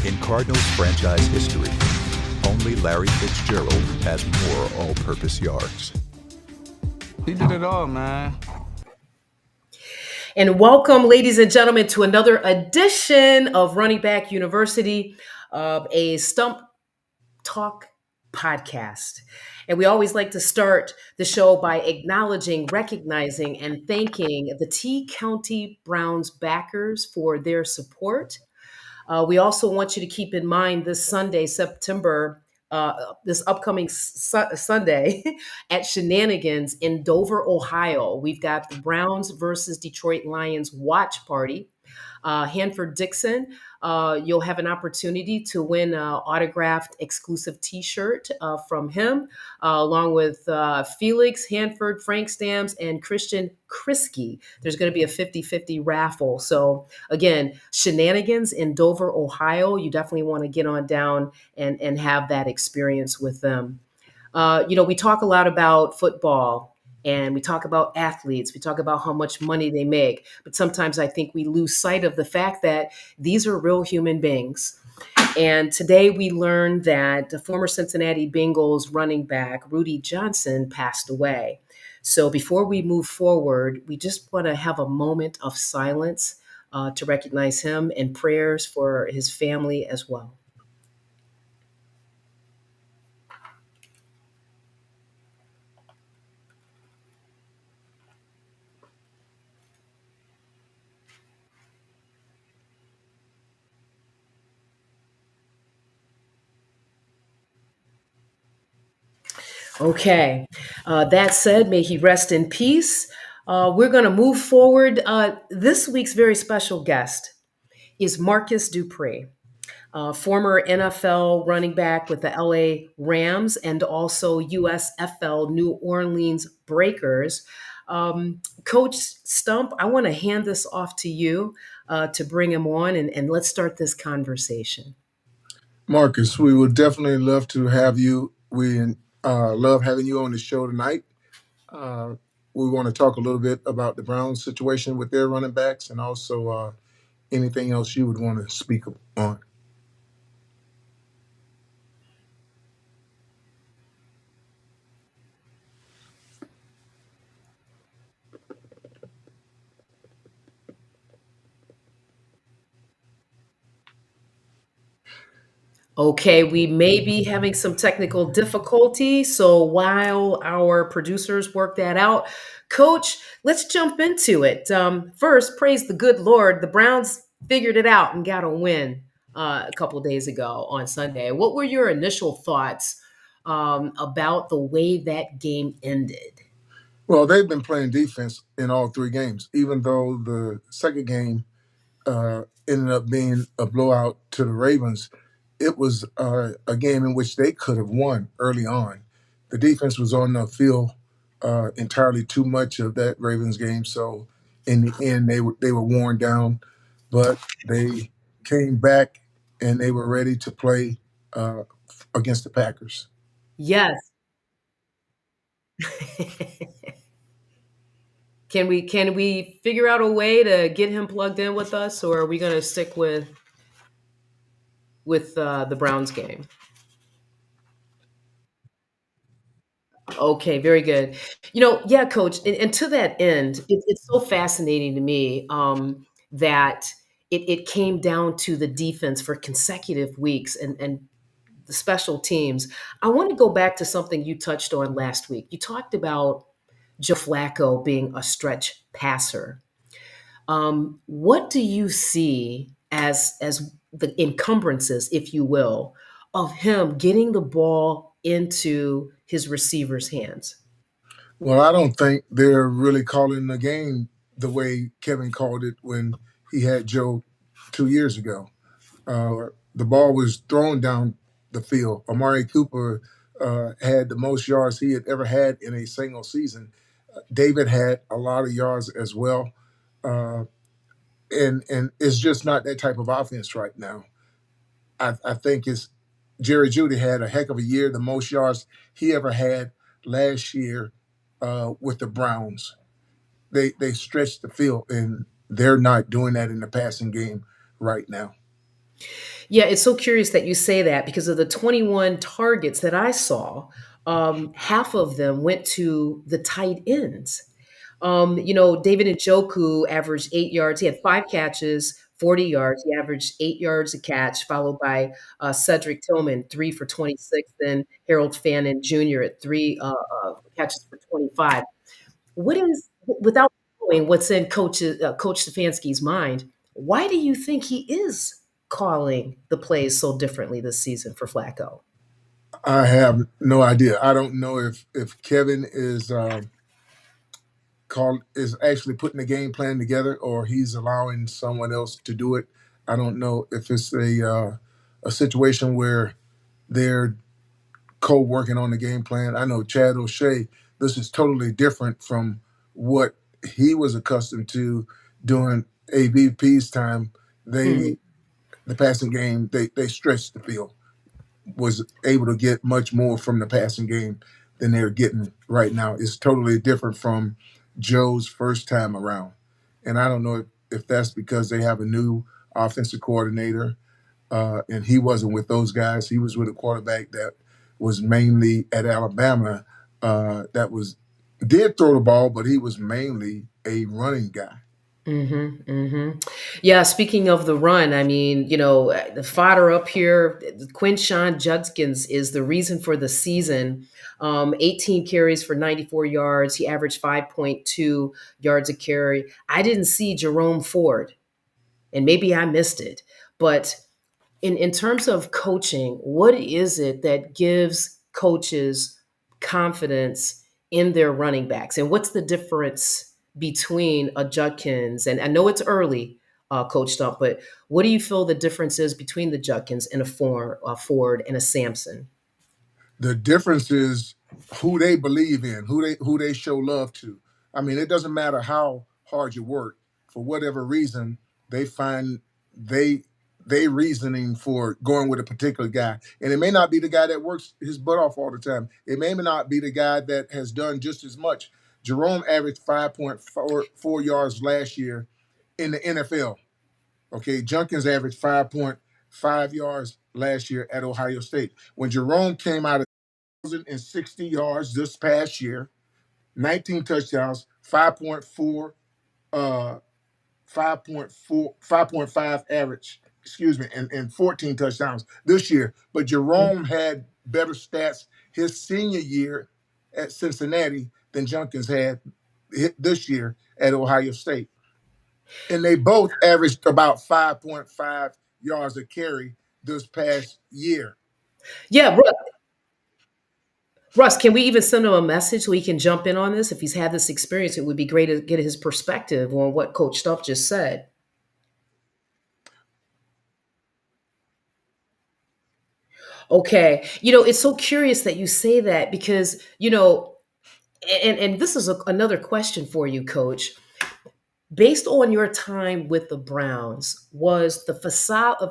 In Cardinals franchise history, only Larry Fitzgerald has more all-purpose yards. He did it all, man. And welcome, ladies and gentlemen, to another edition of Running Back University, a Stump Talk podcast. And we always like to start the show by acknowledging, recognizing, and thanking the T County Browns backers for their support. We also want you to keep in mind this Sunday, this upcoming Sunday at Shenanigans in Dover, Ohio. We've got the Browns versus Detroit Lions watch party. Hanford Dixon, you'll have an opportunity to win an autographed exclusive T-shirt from him, along with Felix, Hanford, Frank Stamps, and Christian Krisky. There's going to be a 50-50 raffle. So again, Shenanigans in Dover, Ohio. You definitely want to get on down and have that experience with them. We talk a lot about football and we talk about athletes. We talk about how much money they make. But sometimes I think we lose sight of the fact that these are real human beings. And today we learned that the former Cincinnati Bengals running back, Rudy Johnson, passed away. So before we move forward, we just want to have a moment of silence to recognize him and prayers for his family as well. Okay. That said, may he rest in peace. We're going to move forward. This week's very special guest is Marcus Dupree, former NFL running back with the LA Rams and also USFL New Orleans Breakers. Coach Stump, I want to hand this off to you to bring him on and let's start this conversation. Marcus, we would definitely love to have you. We love having you on the show tonight. Uh, we want to talk a little bit about the Browns situation with their running backs and also anything else you would want to speak on. Okay, we may be having some technical difficulty. So while our producers work that out, Coach, let's jump into it. First, praise the good Lord. The Browns figured it out and got a win a couple of days ago on Sunday. What were your initial thoughts about the way that game ended? Well, they've been playing defense in all three games, even though the second game ended up being a blowout to the Ravens. It was a game in which they could have won early on. The defense was on the field entirely too much of that Ravens game, so in the end they were worn down, but they came back and they were ready to play against the Packers. Yes. Can we figure out a way to get him plugged in with us, or are we going to stick with the Browns game? Okay, very good. Yeah, coach, and to that end, it's so fascinating to me that it came down to the defense for consecutive weeks and the special teams. I want to go back to something you touched on last week. You talked about Joe Flacco being a stretch passer. What do you see as the encumbrances, if you will, of him getting the ball into his receiver's hands? Well, I don't think they're really calling the game the way Kevin called it when he had Joe 2 years ago. The ball was thrown down the field. Amari Cooper had the most yards he had ever had in a single season. David had a lot of yards as well, uh, and it's just not that type of offense right now. I think it's Jerry Judy had a heck of a year, the most yards he ever had last year with the Browns. They stretched the field, and they're not doing that in the passing game right now. Yeah, it's so curious that you say that because of the 21 targets that I saw, half of them went to the tight ends. David Njoku averaged 8 yards. He had 5 catches, 40 yards. He averaged 8 yards a catch, followed by Cedric Tillman, 3 for 26. Then Harold Fannin Jr. at 3 catches for 25. What is, without knowing what's in Coach Stefanski's mind, why do you think he is calling the plays so differently this season for Flacco? I have no idea. I don't know if Kevin is actually putting the game plan together, or he's allowing someone else to do it. I don't know if it's a situation where they're co-working on the game plan. I know Chad O'Shea. This is totally different from what he was accustomed to during AVP's time. Mhm. The passing game, they stretched the field, was able to get much more from the passing game than they're getting right now. It's totally different from Joe's first time around. And I don't know if that's because they have a new offensive coordinator, and he wasn't with those guys. He was with a quarterback that was mainly at Alabama, that was did throw the ball, but he was mainly a running guy. Yeah, speaking of the run, I mean, the fodder up here, Quinshawn Judkins is the reason for the season. 18 carries for 94 yards. He averaged 5.2 yards a carry. I didn't see Jerome Ford, and maybe I missed it, but in terms of coaching, what is it that gives coaches confidence in their running backs? And what's the difference between a Judkins, and I know it's early, Coach Stump, but what do you feel the difference is between the Judkins and a Ford and a Sampson? The difference is who they believe in, who they show love to. I mean, it doesn't matter how hard you work. For whatever reason, they find they they reasoning for going with a particular guy, and it may not be the guy that works his butt off all the time. It may not be the guy that has done just as much. Jerome averaged 5.44 yards last year in the NFL. Okay, Junkins averaged 5.5 yards last year at Ohio State. When Jerome came out of 1,060 yards this past year, 19 touchdowns, 5.5 average, and 14 touchdowns this year. But Jerome had better stats his senior year at Cincinnati than Junkins had this year at Ohio State. And they both averaged about 5.5 yards a carry this past year. Yeah, Russ, can we even send him a message so he can jump in on this? If he's had this experience, it would be great to get his perspective on what Coach Stump just said. Okay. It's so curious that you say that because, and this is another question for you, Coach. Based on your time with the Browns, was the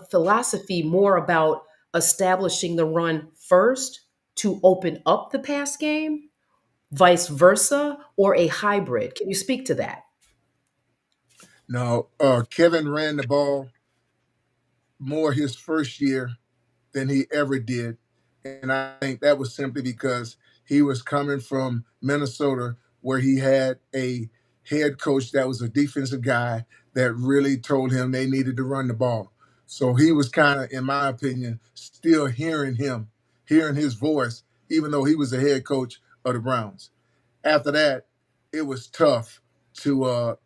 philosophy more about establishing the run first to open up the pass game, vice versa, or a hybrid? Can you speak to that? Now, Kevin ran the ball more his first year than he ever did. And I think that was simply because he was coming from Minnesota, where he had a head coach that was a defensive guy that really told him they needed to run the ball. So he was kind of, in my opinion, still hearing his voice, even though he was the head coach of the Browns. After that, it was tough to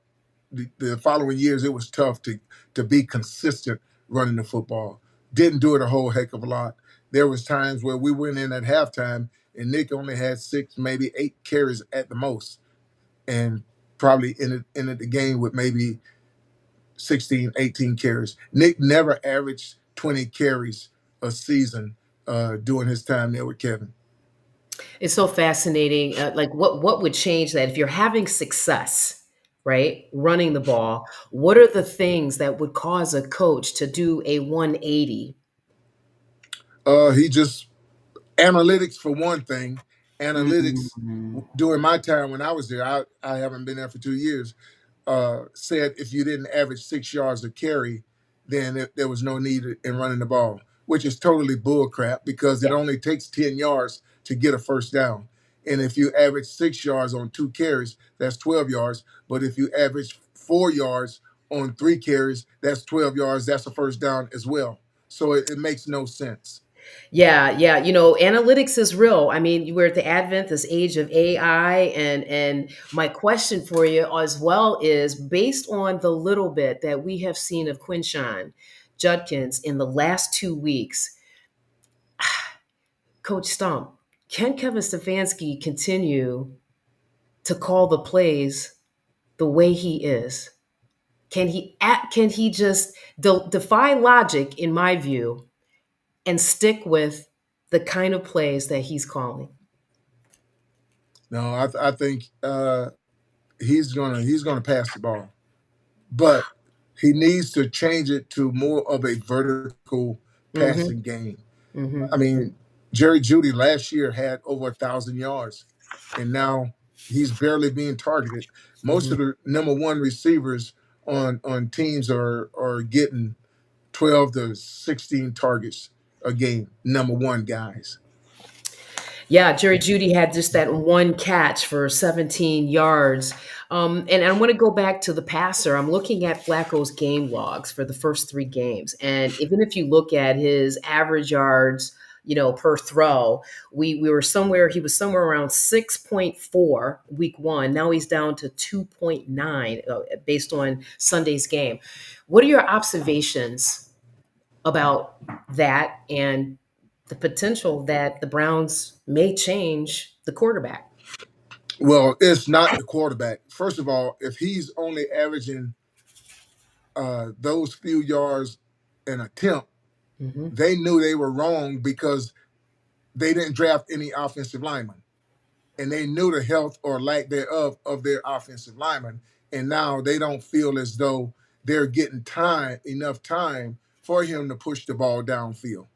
the following years. It was tough to be consistent running the football. Didn't do it a whole heck of a lot. There was times where we went in at halftime and Nick only had 6, maybe 8 carries at the most, and probably ended the game with maybe 16, 18 carries. Nick never averaged 20 carries a season during his time there with Kevin. It's so fascinating. Like, what would change that if you're having success, right, running the ball? What are the things that would cause a coach to do a 180? He just analytics for one thing. Analytics Mhm. during my time when I was there, I haven't been there for 2 years. Said if you didn't average 6 yards a carry, then there was no need in running the ball, which is totally bullcrap because it Yeah. only takes 10 yards to get a first down. And if you average 6 yards on 2 carries, that's 12 yards. But if you average 4 yards on 3 carries, that's 12 yards. That's a first down as well. So it makes no sense. Yeah, yeah. Analytics is real. I mean, we're at the advent, this age of AI, and my question for you as well is based on the little bit that we have seen of Quinshawn Judkins in the last 2 weeks, Coach Stump, can Kevin Stefanski continue to call the plays the way he is? Can he just defy logic, in my view, and stick with the kind of plays that he's calling? No, I think he's gonna pass the ball, but he needs to change it to more of a vertical Mm-hmm. passing game. Mm-hmm. I mean, Jerry Judy last year had over 1,000 yards, and now he's barely being targeted. Most Mm-hmm. of the number one receivers on teams are getting 12 to 16 targets a game. Number one guys. Yeah, Jerry Judy had just that one catch for 17 yards. And I want to go back to the passer. I'm looking at Flacco's game logs for the first 3 games. And even if you look at his average yards, per throw, he was somewhere around 6.4 week 1. Now he's down to 2.9 based on Sunday's game. What are your observations about that and the potential that the Browns may change the quarterback? Well, it's not the quarterback. First of all, if he's only averaging those few yards an attempt, Hmm. they knew they were wrong because they didn't draft any offensive linemen. And they knew the health or lack thereof of their offensive linemen. And now they don't feel as though they're getting enough time for him to push the ball downfield.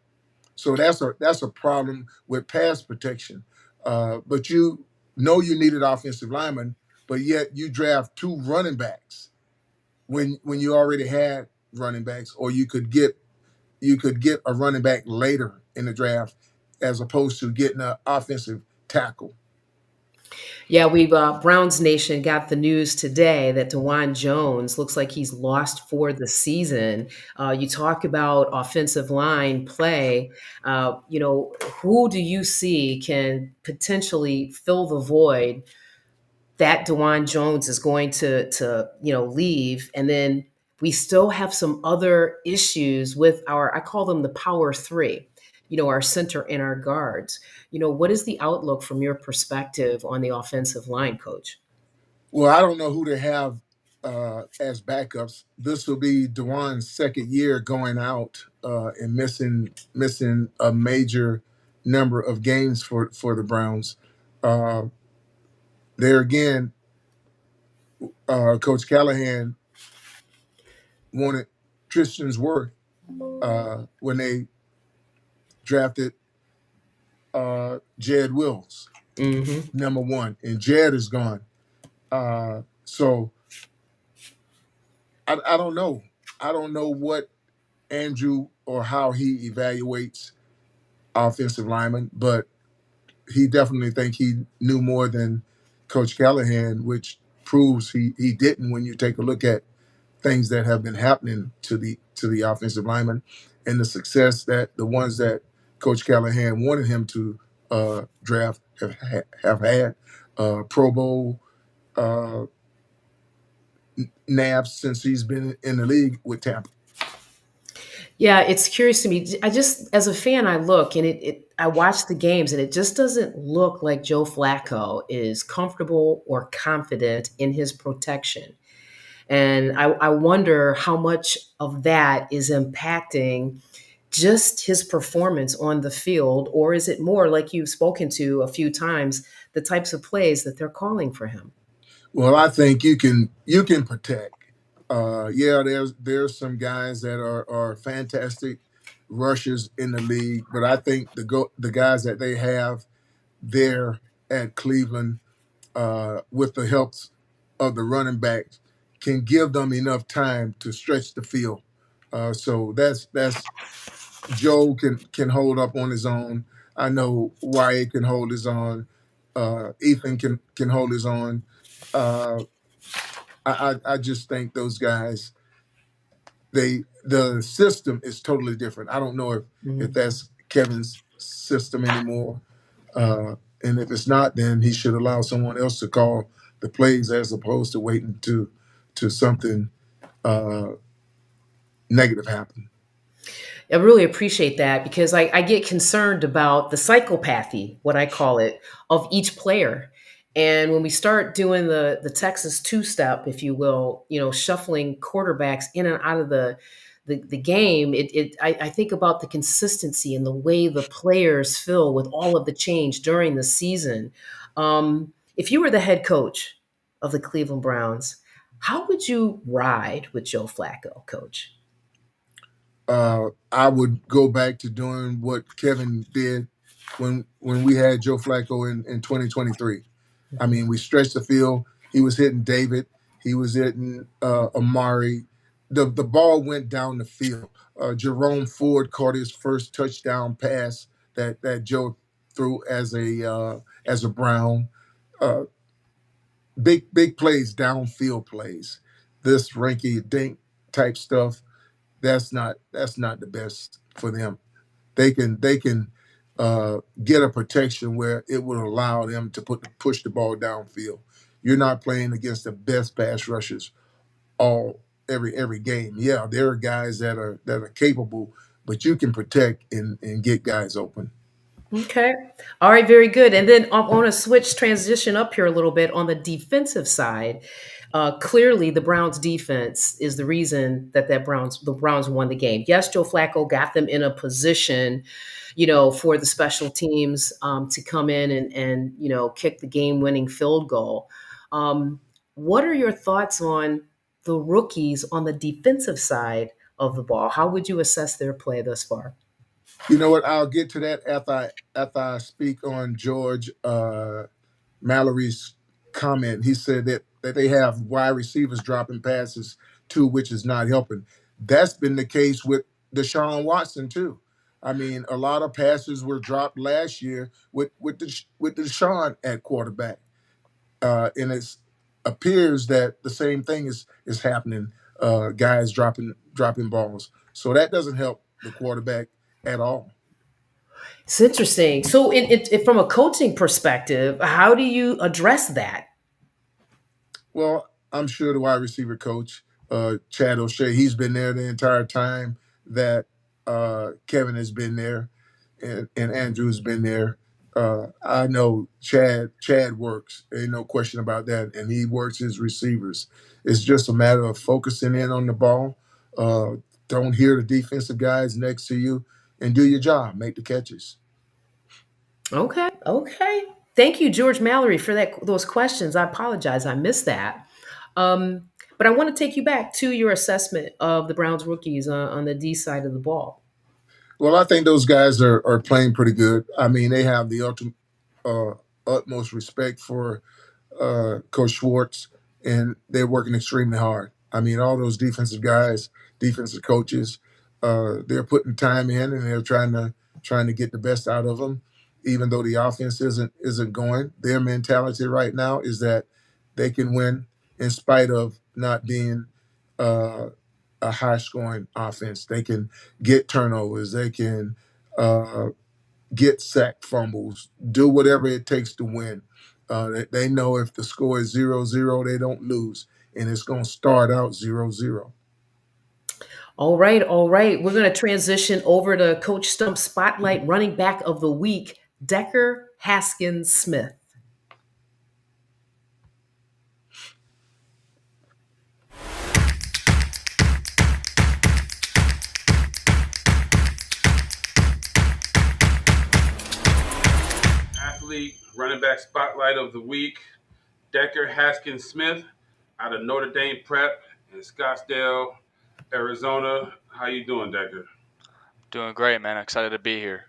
So that's a problem with pass protection. But you know you needed offensive linemen, but yet you draft 2 running backs when you already had running backs, or you could get a running back later in the draft as opposed to getting an offensive tackle. Yeah, we've Browns Nation got the news today that DeJuan Jones looks like he's lost for the season. You talk about offensive line play. Who do you see can potentially fill the void that DeJuan Jones is going to leave, and then we still have some other issues with I call them the power three, our center and our guards. What is the outlook from your perspective on the offensive line, coach? Well, I don't know who they have as backups. This will be Dewan's second year going out and missing a major number of games for the Browns. Uh, there again, Coach Callahan wanted Tristan's Worth when they drafted Jed Wills, Hmm. number one, and Jed is gone. So I don't know. I don't know what Andrew or how he evaluates offensive linemen, but he definitely think he knew more than Coach Callahan, which proves he didn't when you take a look at things that have been happening to the offensive linemen and the success that the ones that Coach Callahan wanted him to draft have had. Pro Bowl uh, naps since he's been in the league with Tampa. Yeah, it's curious to me. I just, as a fan, I look and I watch the games and it just doesn't look like Joe Flacco is comfortable or confident in his protection. And I wonder how much of that is impacting just his performance on the field, or is it more like you've spoken to a few times, the types of plays that they're calling for him? Well, I think you can protect. Yeah, there's some guys that are fantastic rushers in the league, but I think the guys that they have there at Cleveland, with the help of the running backs, can give them enough time to stretch the field. So that's Joe can hold up on his own. I know Wyatt can hold his own. Ethan can hold his own. Uh, I just think those guys, the system is totally different. I don't know if Mhm. that's Kevin's system anymore. And if it's not, then he should allow someone else to call the plays as opposed to waiting to something uh, negative happen. I really appreciate that because I get concerned about the psychopathy, what I call it, of each player. And when we start doing the Texas two step, if you will, shuffling quarterbacks in and out of the game, I think about the consistency and the way the players feel with all of the change during the season. If you were the head coach of the Cleveland Browns, how would you ride with Joe Flacco, coach? I would go back to doing what Kevin did when we had Joe Flacco in 2023. I Mhm. mean, we stretched the field. He was hitting David. He was hitting Amari. The ball went down the field. Jerome Ford caught his first touchdown pass that Joe threw as a Brown. Uh, big plays, downfield plays. This rinky dink type stuff. That's not the best for them. They can get a protection where it would allow them to push the ball downfield. You're not playing against the best pass rushers all every game. Yeah, there are guys that are capable, but you can protect and get guys open. Okay. All right. Very good. And then I want to switch transition up here a little bit on the defensive side. Clearly, the Browns' defense is the reason that the Browns won the game. Yes, Joe Flacco got them in a position, for the special teams to come in and kick the game-winning field goal. Um, what are your thoughts on the rookies on the defensive side of the ball? How would you assess their play thus far? You know what? I'll get to that after I speak on George Mallory's comment. He said that they have wide receivers dropping passes too, which is not helping. That's been the case with Deshaun Watson too. I mean, a lot of passes were dropped last year with Deshaun at quarterback, and it appears that the same thing is happening. Guys dropping balls, so that doesn't help the quarterback at all. It's interesting. So, from a coaching perspective, how do you address that? Well, I'm sure the wide receiver coach, Chad O'Shea, he's been there the entire time that Kevin has been there, and Andrew's been there. I know Chad works. Ain't no question about that, and he works his receivers. It's just a matter of focusing in on the ball. Uh, don't hear the defensive guys next to you, and do your job. Make the catches. Okay, okay. Thank you, George Mallory, for those questions. I apologize, I missed that. But I want to take you back to your assessment of the Browns rookies on the D side of the ball. Well, I think those guys are playing pretty good. I mean, they have the uh, utmost respect for Coach Schwartz, and they're working extremely hard. I mean, all those defensive guys, defensive coaches, they're putting time in, and they're trying to get the best out of them. Even though the offense isn't going, their mentality right now is that they can win in spite of not being uh, a high scoring offense. They can get turnovers. They can uh, get sack fumbles, do whatever it takes to win. They know if the score is 0-0, they don't lose, and it's going to start out 0-0. All right, all right. We're going to transition over to Coach Stump Spotlight running back of the week, Decker Haskins Smith. Athlete running back spotlight of the week, Decker Haskins Smith out of Notre Dame Prep in Scottsdale, Arizona. How you doing, Decker? Doing great, man. Excited to be here.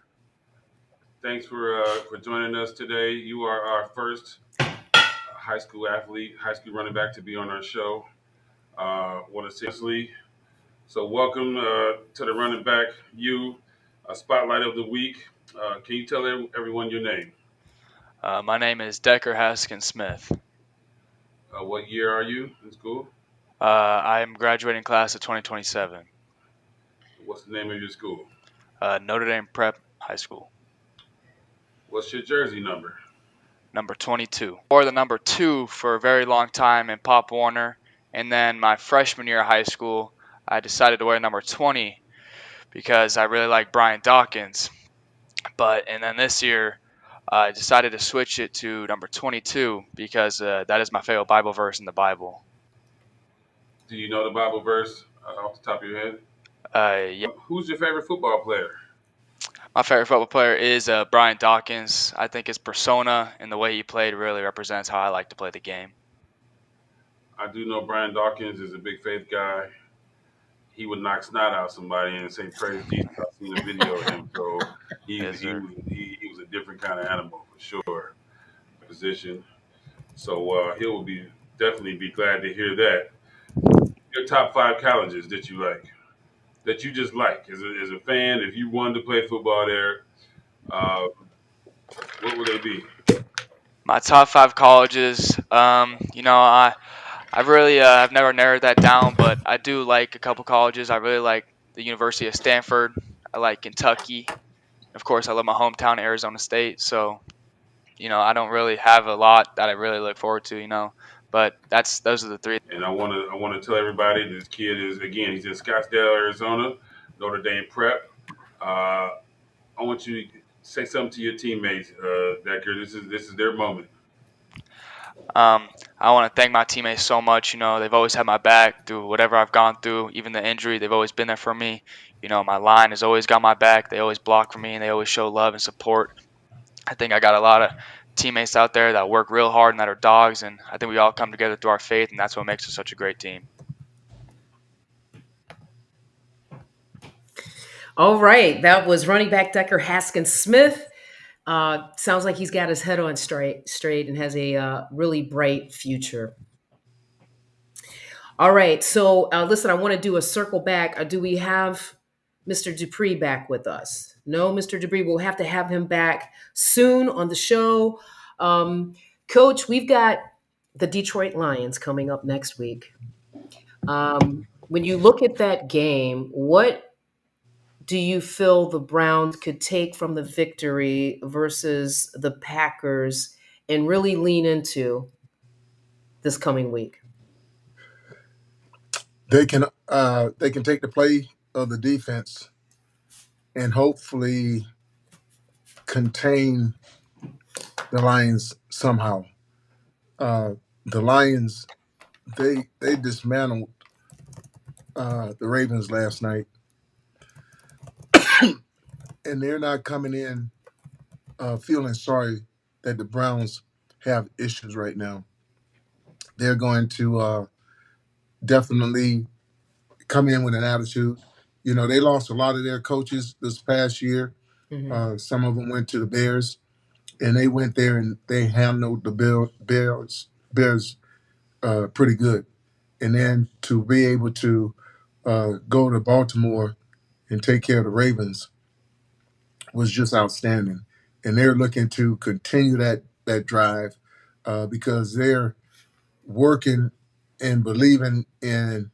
Thanks for joining us today. You are our first high school athlete, high school running back to be on our show. Want to seriously So welcome to the running back spotlight of the week. Can you tell everyone your name? My name is Decker Haskins Smith. What year are you in school? I am graduating class of 2027. What's the name of your school? Notre Dame Prep High School. What's your jersey number? Number 22. Wore the number 2 for a very long time in Pop Warner, and then my freshman year of high school, I decided to wear number 20 because I really like Brian Dawkins. And then this year, I decided to switch it to number 22 because that is my favorite Bible verse in the Bible. Do you know the Bible verse off the top of your head? Yeah. Who's your favorite football player? My favorite football player is Brian Dawkins. I think his persona and the way he played really represents how I like to play the game. I do know Brian Dawkins is a big faith guy. He would knock snot out somebody and say praise Jesus. I've seen a video of him, so Yes, sir. he was a different kind of animal for sure. Position. So he will be definitely be glad to hear that. Your top 5 colleges that you like, that you just like as a fan. If you wanted to play football there, uh, what would they be? My top 5 colleges. I've really I've never narrowed that down, but I do like a couple colleges. I really like the University of Stanford. I like Kentucky. Of course, I love my hometown, Arizona State. So, I don't really have a lot that I really look forward to. But those are the 3. And I want to tell everybody this kid is, again, he's in Scottsdale, Arizona, Notre Dame Prep. I want you to say something to your teammates, Decker. This is their moment. I want to thank my teammates so much. They've always had my back through whatever I've gone through, even the injury. They've always been there for me. My line has always got my back. They always block for me, and they always show love and support. I think I got a lot of teammates out there that work real hard and that are dogs, and I think we all come together through our faith, and that's what makes us such a great team. All right, that was running back Decker Haskins Smith. Sounds like he's got his head on straight and has a really bright future. All right, so listen, I want to do a circle back. Do we have Mr. Dupree back with us? No, Mr. Dupree, we'll have to have him back soon on the show. Coach, we've got the Detroit Lions coming up next week. When you look at that game, what do you feel the Browns could take from the victory versus the Packers and really lean into this coming week? They can take the play of the defense and hopefully contain the Lions somehow. The Lions, they dismantled the Ravens last night, and they're not coming in feeling sorry that the Browns have issues right now. They're going to definitely come in with an attitude. They lost a lot of their coaches this past year. Mm-hmm. Some of them went to the Bears, and they went there and they handled the Bears pretty good. And then to be able to go to Baltimore and take care of the Ravens was just outstanding. And they're looking to continue that drive because they're working and believing in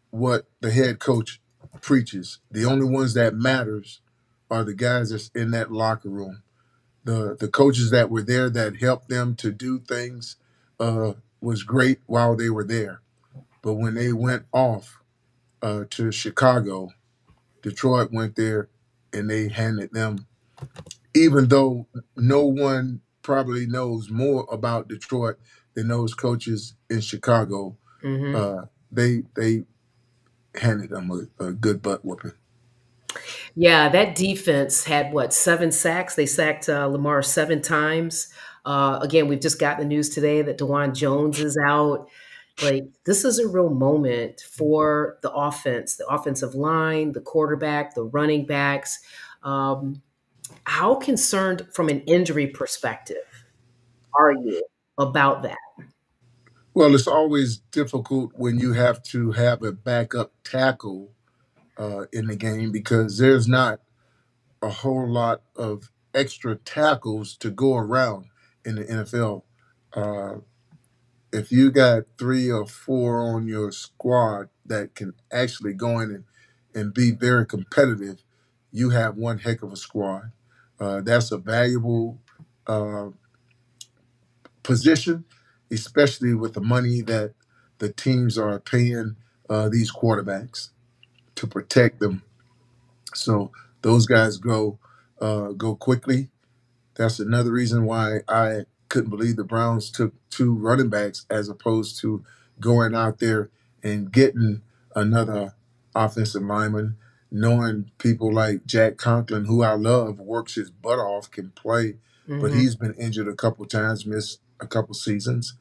what the head coach preaches. The only ones that matters are the guys that's in that locker room. The coaches that were there that helped them to do things was great while they were there. But when they went off to Chicago, Detroit went there and they handed them, even though no one probably knows more about Detroit than those coaches in Chicago, Mm-hmm. they handed them a good butt whooping. Yeah, that defense had 7 sacks? They sacked Lamar 7 times. Again, we've just got the news today that DeJuan Jones is out. Like, this is a real moment for the offense, the offensive line, the quarterback, the running backs. How concerned from an injury perspective are you about that? Well, it's always difficult when you have to have a backup tackle in the game because there's not a whole lot of extra tackles to go around in the NFL. Uh, if you got 3 or 4 on your squad that can actually go in and be very competitive, you have one heck of a squad. That's a valuable uh, position, especially with the money that the teams are paying these quarterbacks to protect them. So those guys go quickly. That's another reason why I couldn't believe the Browns took 2 running backs as opposed to going out there and getting another offensive lineman, knowing people like Jack Conklin, who I love, works his butt off, can play, but Hmm. he's been injured a couple times, missed a couple seasons.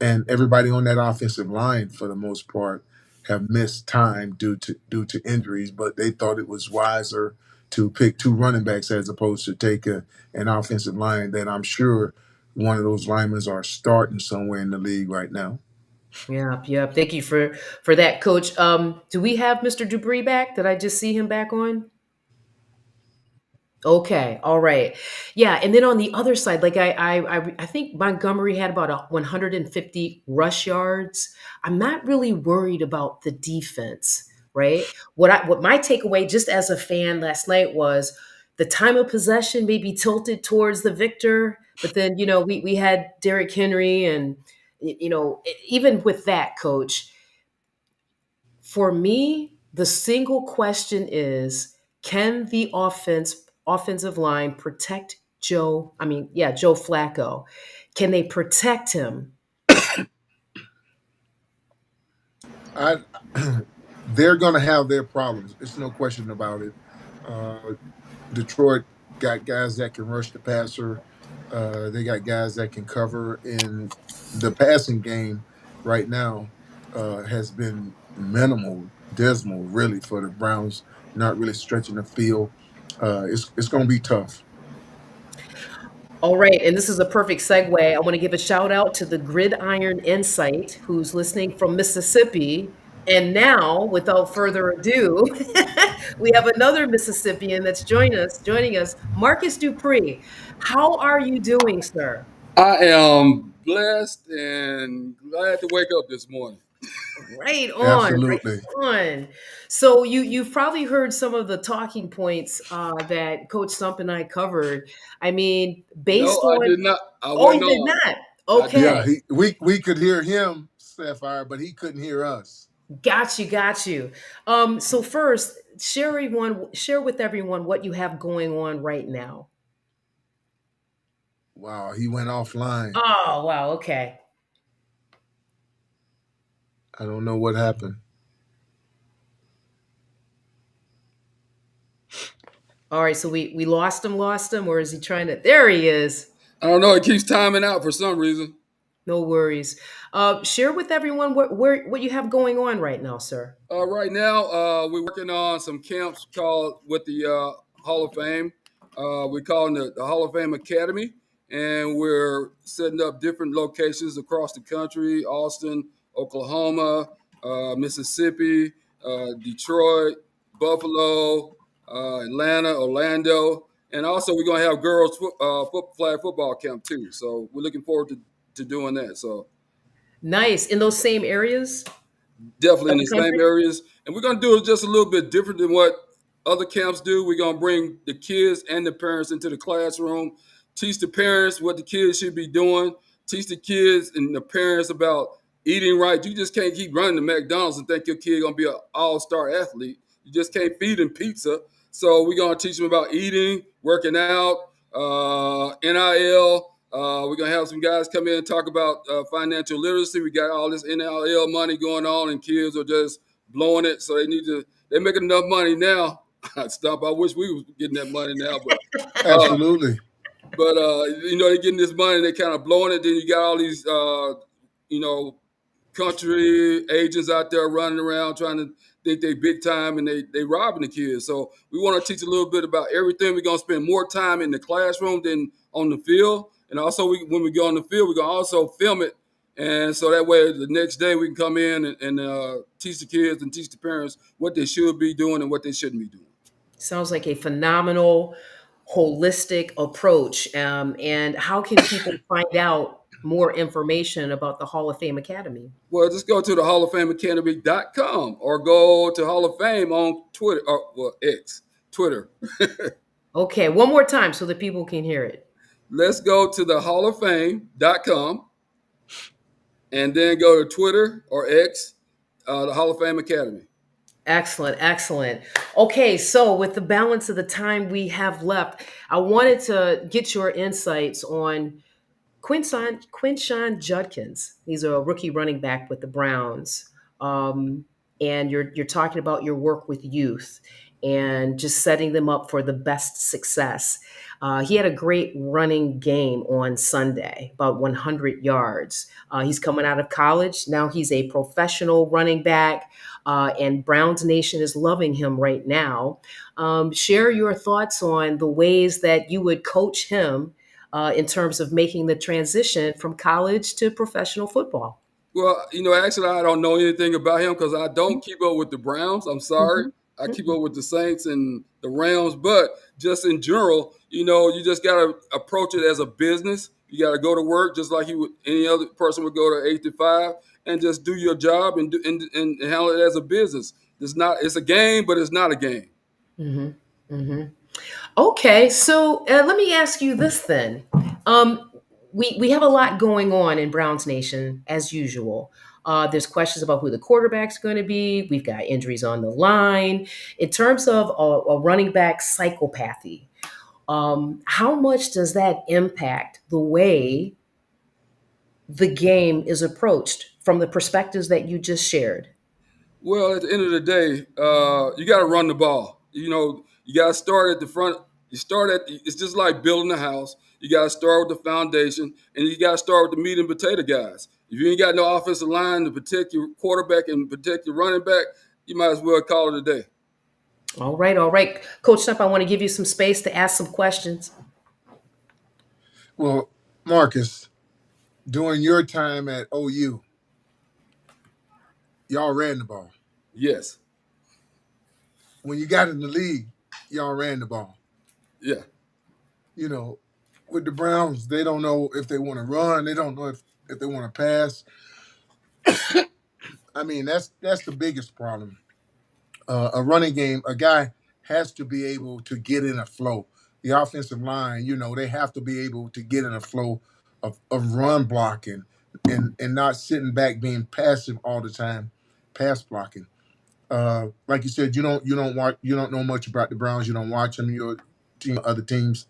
And everybody on that offensive line, for the most part, have missed time due to injuries, but they thought it was wiser to pick 2 running backs as opposed to take an offensive line that I'm sure one of those linemen are starting somewhere in the league right now. Yeah, yeah. Thank you for that, Coach. Do we have Mr. Dupree back? Did I just see him back on? Okay, all right. Yeah, and then on the other side, like I think Montgomery had about 150 rush yards. I'm not really worried about the defense, right? What my takeaway just as a fan last night was the time of possession may be tilted towards the victor, but then we had Derrick Henry and even with that, Coach, for me, the single question is, can the offensive line protect Joe Flacco? Can they protect him? I They're going to have their problems. It's no question about it. Uh, Detroit got guys that can rush the passer. They got guys that can cover. In the passing game right now has been minimal, dismal, really, for the Browns. Not really stretching the field. It's going to be tough. All right, and this is a perfect segue. I want to give a shout out to the Gridiron Insight, who's listening from Mississippi. And now, without further ado, we have another Mississippian that's joining us, Marcus Dupree. How are you doing, sir? I am blessed and glad to wake up this morning. Right on, Absolutely. right on. So you've probably heard some of the talking points that Coach Stump and I covered. I mean, No, based I on did not. I oh, wasn't you did on. not. I did Okay, Yeah, not. we could hear him, Sapphire, but he couldn't hear us. got you. So first, share with everyone what you have going on right now. Wow, he went offline. Oh wow, okay. I don't know what happened. All right, so we lost him, or is he trying to? There he is. I don't know. It keeps timing out for some reason. No worries. Share with everyone what you have going on right now, sir. Right now, we're working on some camps called with the Hall of Fame. We're calling it the Hall of Fame Academy, and we're setting up different locations across the country: Austin, Oklahoma, Mississippi, Detroit, Buffalo, Atlanta, Orlando, and also we're going to have girls flag football camp too. So we're looking forward to doing that. So Nice. In those same areas definitely of in the the same country? areas. And we're going to do it just a little bit different than what other camps do. We're going to bring the kids and the parents into the classroom, teach the parents what the kids should be doing, teach the kids and the parents about eating right. You just can't keep running to McDonald's and think your kid going to be an all-star athlete. You just can't feed them pizza. So we're going to teach them about eating, working out, NIL. We're gonna have some guys come in and talk about financial literacy. We got all this NIL money going on, and kids are just blowing it. So they need to. They're making enough money now. Stop. I wish we was getting that money now, uh, Absolutely. they're getting this money. And they kind of blowing it. Then you got all these, you know, country agents out there running around trying to think they big time and they robbing the kids. So we want to teach a little bit about everything. We're gonna spend more time in the classroom than on the field. And also when we go on the field, we're gonna also film it And so that way, the next day we can come in and teach the kids and teach the parents what they should be doing and what they shouldn't be doing. Sounds like a phenomenal, holistic approach. And how can people find out more information about the Hall of Fame Academy? Well, just go to the Hall of Fame Academy.com or go to Hall of Fame on Twitter, or X, Twitter. Okay, one more time so that people can hear it. Let's go to the Hall of Fame.com and then go to Twitter or X, the Hall of Fame Academy. Excellent, excellent. Okay, so with the balance of the time we have left, I wanted to get your insights on Quinshawn Judkins. He's a rookie running back with the Browns. And you're talking about your work with youth and just setting them up for the best success. He had a great running game on Sunday, about 100 yards. He's coming out of college. Now he's a professional running back, and Browns Nation is loving him right now. Share your thoughts on the ways that you would coach him in terms of making the transition from college to professional football. Well, actually, I don't know anything about him because I don't keep up with the Browns. I'm sorry. I keep up with the Saints and the Rams, but just in general, you just got to approach it as a business. You got to go to work just like any other person would go to 8 to 5 and just do your job and handle it as a business. It's a game, but it's not a game. Mm-hmm. Mm-hmm. Okay, so let me ask you this then. We have a lot going on in Browns Nation as usual. There's questions about who the quarterback's going to be. We've got injuries on the line. In terms of a running back psychopathy, how much does that impact the way the game is approached from the perspectives that you just shared? Well, at the end of the day, you got to run the ball. You got to start at the front. It's just like building a house. You got to start with the foundation, and you got to start with the meat and potato guys. If you ain't got no offensive line to protect your quarterback and protect your running back, you might as well call it a day. All right, all right. Coach Stump, I want to give you some space to ask some questions. Well, Marcus, during your time at OU, y'all ran the ball. Yes. When you got in the league, y'all ran the ball. Yeah. With the Browns, they don't know if they want to run. They don't know if they want to pass. I mean, that's the biggest problem. A running game, a guy has to be able to get in a flow. The offensive line, they have to be able to get in a flow of run blocking and not sitting back being passive all the time, pass blocking. Like you said, you don't know much about the Browns. You don't watch them. You're team other teams,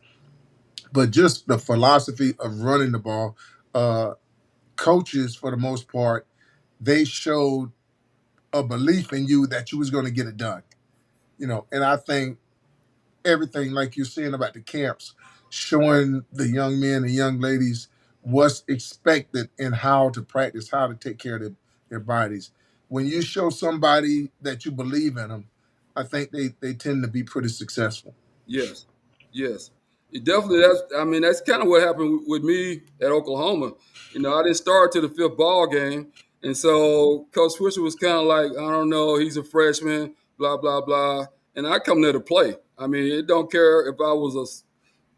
but just the philosophy of running the ball. Coaches, for the most part, they showed a belief in you that you was going to get it done. And I think everything like you're saying about the camps, showing the young men and young ladies what's expected and how to practice, how to take care of their bodies. When you show somebody that you believe in them, I think they tend to be pretty successful. Yes. It definitely. That's kind of what happened with me at Oklahoma. I didn't start to the 5th ball game, and so Coach Fisher was kind of like, I don't know, he's a freshman, blah blah blah, and I come there to play. It don't care if I was a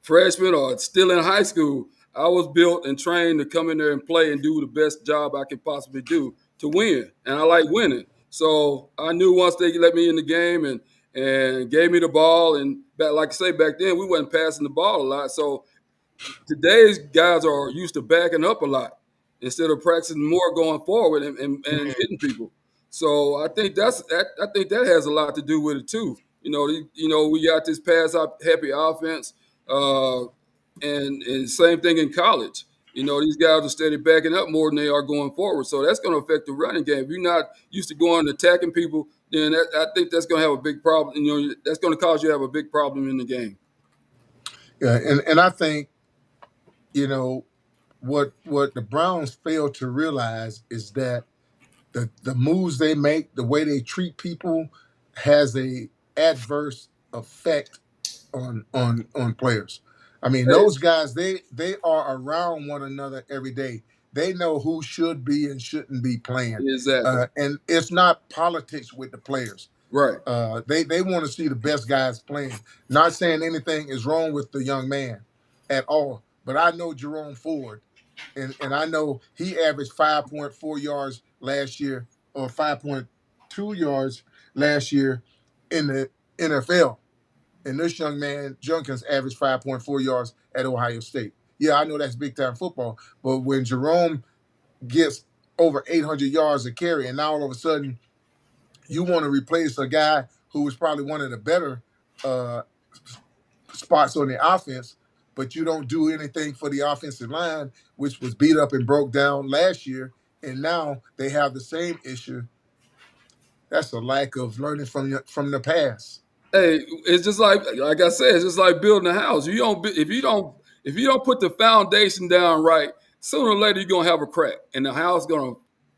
freshman or still in high school. I was built and trained to come in there and play and do the best job I could possibly do to win, and I like winning. So I knew once they let me in the game and gave me the ball, and like I say, back then we wasn't passing the ball a lot. So today's guys are used to backing up a lot instead of practicing more going forward and hitting people. So I think that has a lot to do with it too. We got this pass happy offense, and same thing in college. These guys are steady backing up more than they are going forward. So that's going to affect the running game. If you're not used to going and attacking people, then I think that's going to have a big problem. That's going to cause you to have a big problem in the game. Yeah, and I think, what the Browns fail to realize is that the moves they make, the way they treat people, has a adverse effect on players. Those guys, they are around one another every day. They know who should be and shouldn't be playing, Exactly. and it's not politics with the players. Right. They want to see the best guys playing. Not saying anything is wrong with the young man at all, but I know Jerome Ford, and I know he averaged 5.4 yards last year or 5.2 yards last year in the NFL. And this young man, Junkins, averaged 5.4 yards at Ohio State. Yeah, I know that's big time football, but when Jerome gets over 800 yards a carry, and now all of a sudden you want to replace a guy who was probably one of the better uh, spots on the offense, but you don't do anything for the offensive line, which was beat up and broke down last year, and now they have the same issue. That's a lack of learning from the past. Hey, it's just like I said, it's just like building a house. If you don't put the foundation down right, sooner or later you're gonna have a crack, and the house gonna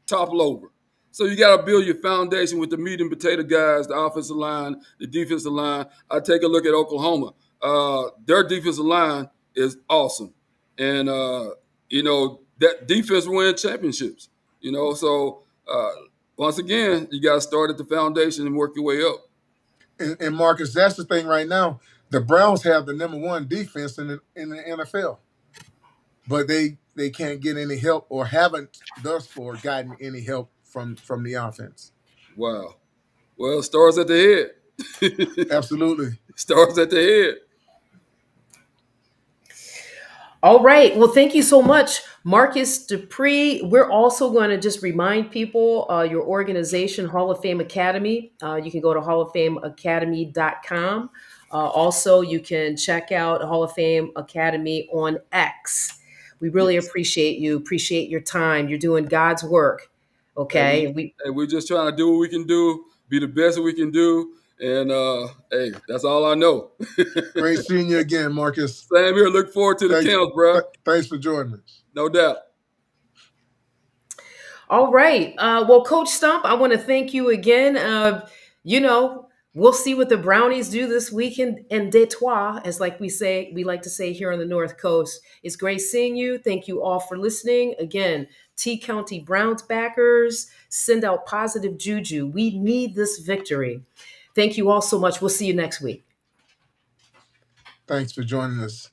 topple over. So you got to build your foundation with the meat and potato guys, the offensive line, the defensive line. I take a look at Oklahoma. Their defensive line is awesome, and that defense wins championships. So once again, you got to start at the foundation and work your way up. And Marcus, that's the thing right now. The Browns have the number one defense in the NFL, but they can't get any help or haven't thus far gotten any help from the offense. Wow. Well, it starts at the head. Absolutely. Starts at the head. All right. Well, thank you so much, Marcus Dupree. We're also going to just remind people your organization, Hall of Fame Academy. You can go to halloffameacademy.com. Also, you can check out Hall of Fame Academy on X. We really appreciate you. Appreciate your time. You're doing God's work. Okay. And we're just trying to do what we can do, be the best that we can do. And hey, that's all I know. Great seeing you again, Marcus. Same here. Look forward to the camps, bro. Thanks for joining us. No doubt. All right. Well, Coach Stump, I want to thank you again. We'll see what the Brownies do this weekend in Detroit, as we like to say here on the North Coast. It's great seeing you. Thank you all for listening. Again, T County Browns backers, send out positive juju. We need this victory. Thank you all so much. We'll see you next week. Thanks for joining us.